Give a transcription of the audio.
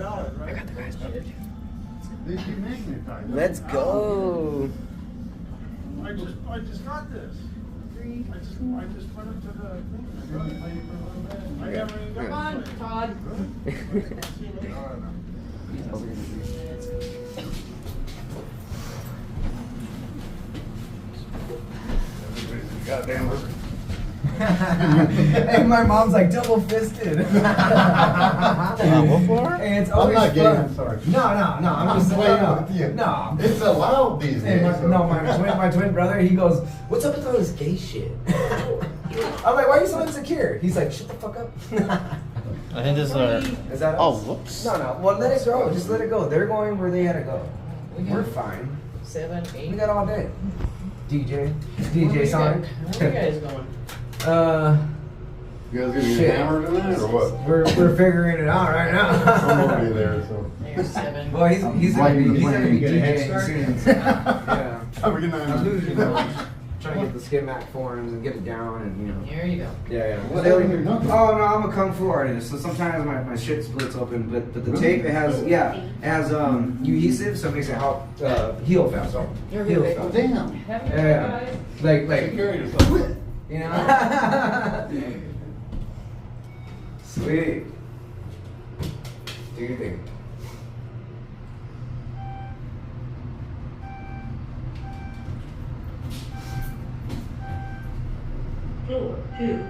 valid, right? I got the guy's number. They keep magnetized. Let's go. I just got this. I just went up to the thing. I never even got Come on, Todd. Goddamn work. Hey, my mom's like double fisted. What for? Hey, it's I'm always not gay, fun. I'm sorry. No, I'm just playing with you. No. It's allowed these Hey, days. so- my twin brother, he goes, "What's up with all this gay shit?" I'm like, "Why are you so insecure?" He's like, "Shut the fuck up." I think this is our. Is that Oh, us? whoops. No. Well, let it go. Just let it go. They're going where they had to go. We're fine. 7, 8. We got all day. DJ Sonic. Where are you guys going? You guys gonna Shit. get hammered tonight or what? We're figuring it out right I'm now. already there, so. There's 7. Well, he's gonna be Get a head DJing start. soon. Yeah. Have a good night. I'm losing, trying to get the skin mac forms and get it down and There you go. Yeah. What the hell are you doing? Oh no, I'm a kung fu artist, so sometimes my shit splits open, but the tape it has adhesive, so it makes it help heal faster. Heal faster. Damn. Yeah. Like Take care of yourself. you know. Sweet. Do your thing. Floor 2.